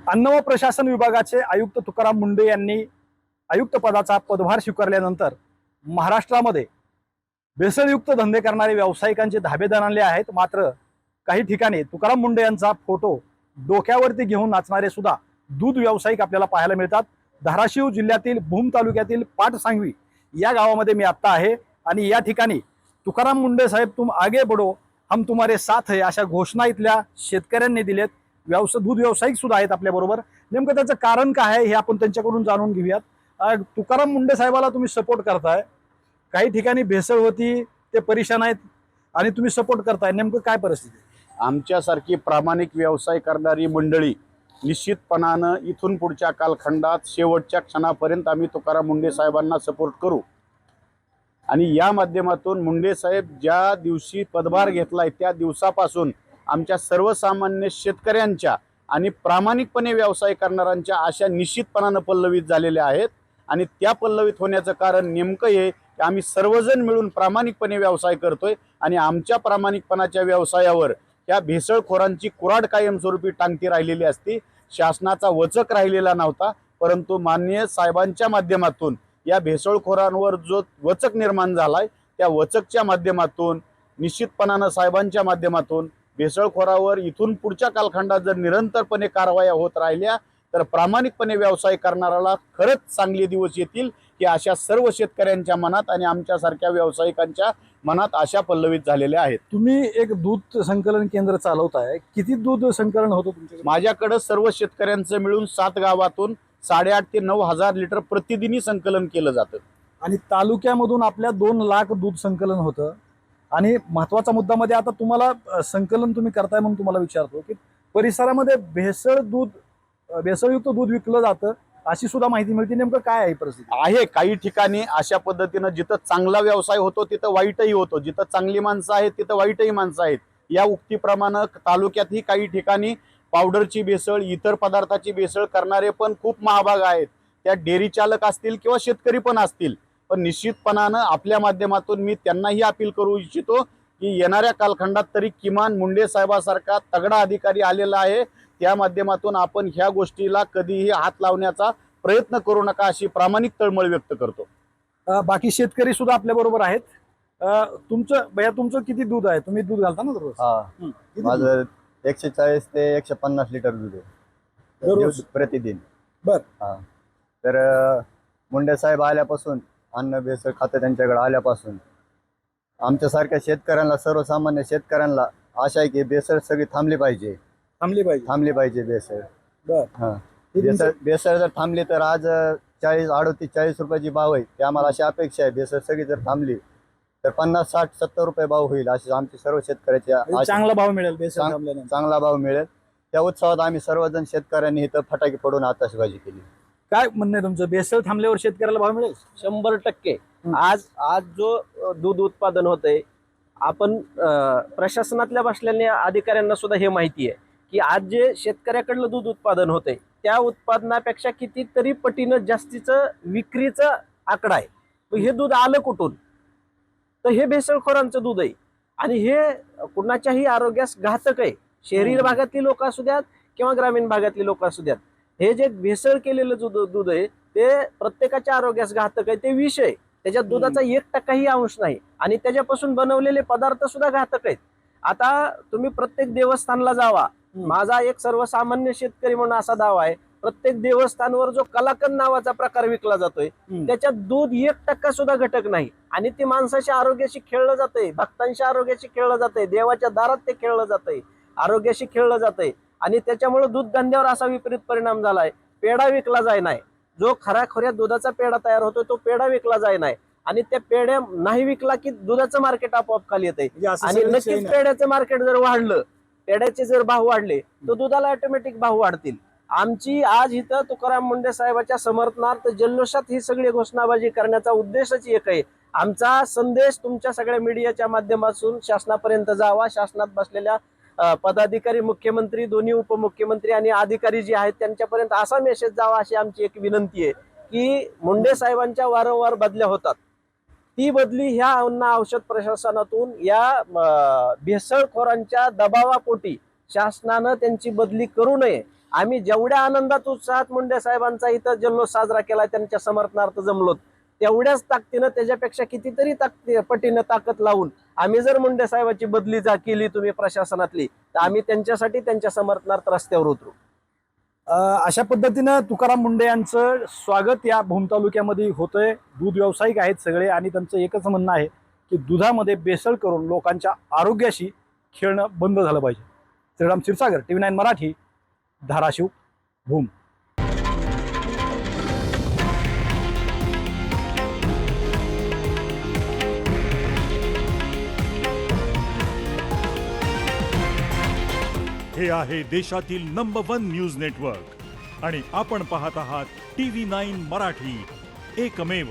अन्न व प्रशासन विभागाचे आयुक्त तुकाराम मुंढे यांनी आयुक्त पदाचा पदभार स्वीकारल्यानंतर महाराष्ट्रामध्ये भेसळयुक्त धंदे करणारे व्यावसायिकांचे धाबे दणाणले आहेत। मात्र काही ठिकाणी तुकाराम मुंढे यांचा फोटो डोक्यावरती घेऊन नाचणारे सुद्धा दूध व्यावसायिक आपल्याला पाहायला मिळतात। धाराशिव जिल्ह्यातील भूम तालुक्यातील पाटसांगवी या गावामध्ये मी आता आहे आणि या ठिकाणी तुकाराम मुंढे साहेब तुम आगे बढ़ो हम तुम्हारे साथ है अशा घोषणा इथल्या शेतकऱ्यांनी दिलेत। दूध व्यावसायिक सुद्धा आहेत आपल्या बरोबर। नेमकं त्याचं कारण काय आहे हे आपण त्यांच्याकडून जाणून घेऊयात। तुकाराम मुंढे साहेबाला तुम्ही सपोर्ट करताय, काही ठिकाणी भेसळ होती ते परेशान आहेत आणि तुम्ही सपोर्ट करताय, नेमकं काय परिस्थिती? आमच्यासारखी प्रामाणिक व्यवसाय करणारी मंडळी निश्चितपणानं इथून पुढच्या कालखंडात शेवटच्या क्षणापर्यंत आम्ही तुकाराम मुंढे साहेबांना सपोर्ट करू। आणि या माध्यमातून मुंढे साहेब ज्या दिवशी पदभार घेतलाय त्या दिवसापासून आमच्या सर्वसामान्य शेतकऱ्यांच्या आणि प्रामाणिकपणे व्यवसाय करणाऱ्यांच्या आशा निश्चितपणानं पल्लवित झालेल्या आहेत। आणि त्या पल्लवित होण्याचं कारण नेमकं हे की आम्ही सर्वजण मिळून प्रामाणिकपणे व्यवसाय करतोय आणि आमच्या प्रामाणिकपणाच्या व्यवसायावर या भेसळखोरांची कुऱ्हाड कायमस्वरूपी टांगती राहिलेली असती। शासनाचा वचक राहिलेला नव्हता, परंतु माननीय साहेबांच्या माध्यमातून या भेसळखोरांवर जो वचक निर्माण झालाय त्या वचकच्या माध्यमातून निश्चितपणानं साहेबांच्या माध्यमातून भेसळखोरावर इथून पुढच्या कालखंडात जर निरंतरपणे कारवाया होत राहिल्या तर प्रामाणिकपणे व्यवसाय करणाऱ्याला खरंच चांगले दिवस येतील की अशा सर्व शेतकऱ्यांच्या मनात आणि आमच्यासारख्या व्यावसायिकांच्या मनात आशा पल्लवित झालेल्या आहेत। तुम्ही एक दूध संकलन केंद्र चालवताय, किती दूध संकलन होतं तुमच्याकडे? माझ्याकडे सर्व शेतकऱ्यांचं मिळून 7 गावातून 8.5 ते 9 हजार लिटर प्रतिदिनी संकलन केलं जातं आणि तालुक्यामधून आपल्या 2 लाख दूध संकलन होतं। आणि महत्वाचा मुद्दा मध्ये आता तुम्हाला संकलन तुम्ही करताय म्हणून तुम्हाला विचारतो की परिसरामध्ये भेसळयुक्त दूध विकलं जातं अशी सुद्धा माहिती मिळते, नेमकं काय आहे परिस्थिती? आहे काही ठिकाणी अशा पद्धतीनं जिथं चांगला व्यवसाय होतो तिथं वाईटही होतो, जिथं चांगली माणसं आहेत तिथं वाईटही माणसं आहेत। या उक्तीप्रमाणे तालुक्यातही काही ठिकाणी पावडरची भेसळ, इतर पदार्थाची भेसळ करणारे पण खूप महाभाग आहेत। त्या डेअरी चालक असतील किंवा शेतकरी पण असतील, पण निश्चितपणानं आपल्या माध्यमातून मी त्यांनाही अपील करू इच्छितो की येणाऱ्या कालखंडात तरी किमान मुंढे साहेबांसारखा तगडा अधिकारी आलेला आहे, त्या माध्यमातून आपण ह्या गोष्टीला कधीही हात लावण्याचा प्रयत्न करू नका अशी प्रामाणिक तळमळ व्यक्त करतो। बाकी शेतकरी सुद्धा आपल्या बरोबर आहेत। तुमचं किती दूध आहे? तुम्ही दूध घालता ना दररोज? हा, माझं 140 ते 150 लिटर दूध आहे दररोज प्रतिदिन। बर हा, तर मुंडे साहेब आल्यापासून, अन्न भेसळ खातं त्यांच्याकडे आल्यापासून आमच्यासारख्या शेतकऱ्यांना, सर्वसामान्य शेतकऱ्यांना आशा आहे की भेसळ सगळी थांबली पाहिजे भेसळ। बर हा, भेसळ जर थांबली तर आज 38-40 रुपयाची भाव आहे, ते आम्हाला अशी अपेक्षा आहे। भेसळ सगळी जर थांबली तर 50, 60, 70 रुपये भाव होईल अशी आमची सर्व शेतकऱ्याची आशा। चांगला भाव मिळेल भेसळ थांबल्यानंतर? चांगला भाव मिळेल। त्या उत्सवात आम्ही सर्वजण शेतकऱ्यांनी इथं फटाके फोडून आतषबाजी केली। काय म्हणणं आहे तुमचं? भेसळ थांबल्यावर शेतकऱ्याला भाव मिळेल? 100%। आज जो दूध उत्पादन होतंय, आपण प्रशासनातल्या बसलेल्या अधिकाऱ्यांना सुद्धा हे माहिती आहे की आज जे शेतकऱ्याकडलं दूध उत्पादन होतंय त्या उत्पादनापेक्षा कितीतरी पटीनं जास्तीचं विक्रीचं आकडा आहे। मग हे दूध आलं कुठून? तर हे भेसळखोरांचं दूध आहे आणि हे कुणाच्याही आरोग्यास घातक आहे। शहरी भागातली लोक असू द्यात किंवा ग्रामीण भागातली लोक असू द्यात, हे जे भेसळ केलेलं दूध आहे ते प्रत्येकाच्या आरोग्यास घातक आहे, ते विष आहे। त्याच्यात दुधाचा 1% अंश नाही आणि त्याच्यापासून बनवलेले पदार्थ सुद्धा घातक आहेत। आता तुम्ही प्रत्येक देवस्थानला जावा, माझा एक सर्वसामान्य शेतकरी म्हणून असा दावा आहे, प्रत्येक देवस्थानवर जो कलाकंद नावाचा प्रकार विकला जातोय त्याच्यात दूध 1% सुद्धा घटक नाही आणि ते माणसाच्या आरोग्याशी खेळलं जातंय, भक्तांच्या आरोग्याशी खेळलं जातंय, देवाच्या दारात ते खेळलं जातंय, आरोग्याशी खेळलं जातंय। आणि त्याच्यामुळे दूध धंद्यावर असा विपरीत परिणाम झालाय। पेढा विकला जाय नाही, जो खऱ्या दुधाचा पेढा तयार होतोय तो पेढा विकला जाय नाही आणि त्या पेढ्या नाही विकला की दुधाचं मार्केट आपोआप खाली येतंय। आणि नक्कीच पेढ्याचं मार्केट जर वाढलं, पेढ्याचे जर भाव वाढले तर दुधाला ऑटोमॅटिक भाव वाढतील। आमची आज इथं तुकाराम मुंढे साहेबांच्या समर्थनार्थ जल्लोषात ही सगळी घोषणाबाजी करण्याचा उद्देशच एक आहे। आमचा संदेश तुमच्या सगळ्या मीडियाच्या माध्यमातून शासनापर्यंत जावा, शासनात बसलेल्या पदाधिकारी, मुख्यमंत्री, दोन्ही उपमुख्यमंत्री आणि अधिकारी जे आहेत त्यांच्यापर्यंत असा मेसेज जावा अशी आमची एक विनंती आहे की मुंढे साहेबांच्या वारंवार बदल्या होतात, ती बदली ह्या अन्न औषध प्रशासनातून या भेसळखोरांच्या दबावापोटी शासनानं त्यांची बदली करू नये आम्ही जेवढ्या आनंदात उत्साहात मुंडे साहेबांचा इथं जल्लोष साजरा केला, त्यांच्या समर्थनार्थ जमलो, तेवढ्याच ताकदीनं त्याच्यापेक्षा कितीतरी पटीनं ताकद लावून आम्ही जर मुंडे साहेबांची बदली केली तुम्ही प्रशासनातली, तर आम्ही त्यांच्यासाठी त्यांच्या समर्थनार्थ रस्त्यावर उतरू. अशा पद्धतीनं तुकाराम मुंडे यांचं स्वागत या भूम तालुक्यामध्ये होतंय. दूध व्यावसायिक आहेत सगळे आणि त्यांचं एकच म्हणणं आहे की दुधामध्ये भेसळ करून लोकांच्या आरोग्याशी खेळणं बंद झालं पाहिजे. श्रीराम क्षीरसागर, TV9 मराठी, धाराशिव, भूम. हे आहे देशातील नंबर 1 न्यूज नेटवर्क आणि आपण पाहत आहात TV9 मराठी, एकमेव.